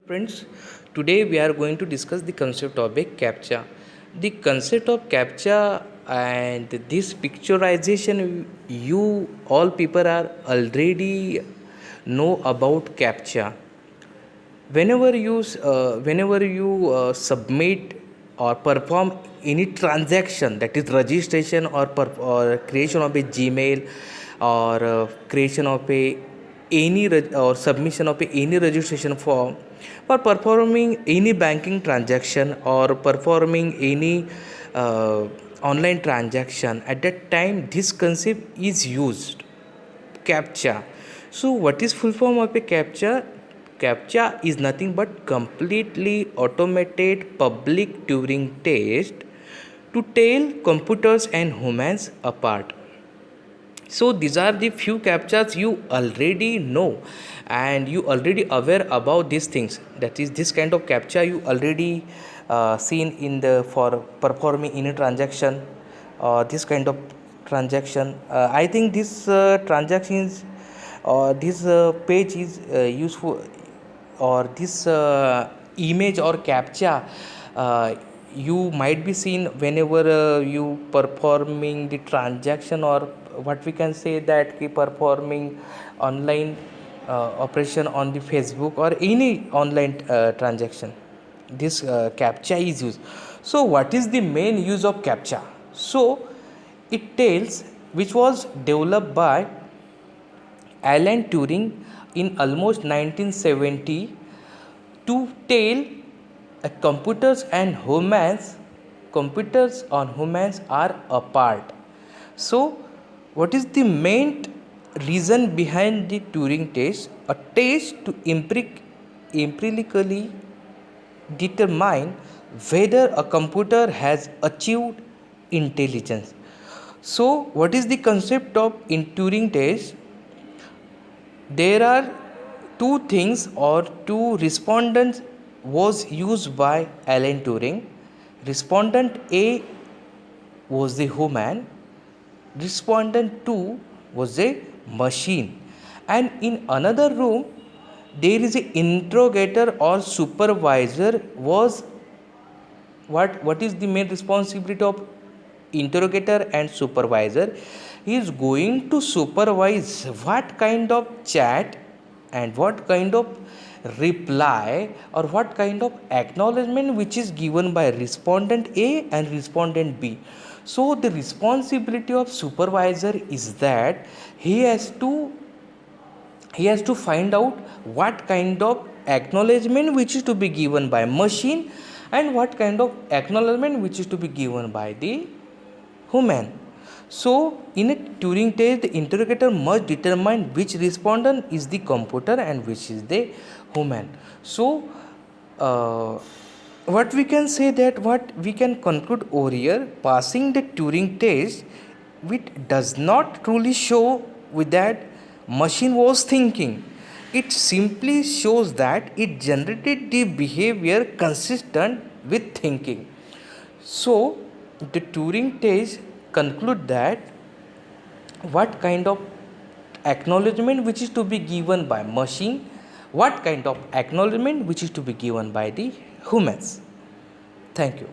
Friends, today we are going to discuss the concept of a CAPTCHA. The concept of CAPTCHA and this picturization, you all people are already know about CAPTCHA. Whenever you submit or perform any transaction, that is registration or creation of a Gmail or creation of a or submission of any registration form, or performing any banking transaction or performing any uh, online transaction, at that time this concept is used, CAPTCHA. So, what is full form of a CAPTCHA? CAPTCHA is nothing but completely automated public Turing test to tell computers and humans apart. So these are the few CAPTCHAs you already know, and you already aware about these things. That is, this kind of CAPTCHA you already seen in the for performing in a transaction. This kind of transaction. I think this transactions or this page is useful, or this image or CAPTCHA you might be seen whenever you performing the transaction, or what we can say that performing online operation on the Facebook or any online transaction. This CAPTCHA is used. So what is the main use of CAPTCHA? So it tells, which was developed by Alan Turing in almost 1970 to tell computers on humans are apart. So what is the main reason behind the Turing test? A test to empirically determine whether a computer has achieved intelligence. So what is the concept of in Turing test? There are two things or two respondents was used by Alan Turing. Respondent A was the human, respondent 2 was a machine, and in another room there is an interrogator or supervisor. Was what is the main responsibility of interrogator and supervisor? He is going to supervise what kind of chat and what kind of reply or what kind of acknowledgement which is given by respondent A and respondent B. So the responsibility of supervisor is that he has to find out what kind of acknowledgement which is to be given by machine and what kind of acknowledgement which is to be given by the human. So in a Turing test, the interrogator must determine which respondent is the computer and which is the human. So what we can say that what we can conclude over here, passing the Turing test, which does not truly show with that machine was thinking. It simply shows that it generated the behavior consistent with thinking. So the Turing test conclude that what kind of acknowledgement which is to be given by machine, what kind of acknowledgement which is to be given by the humans. Thank you.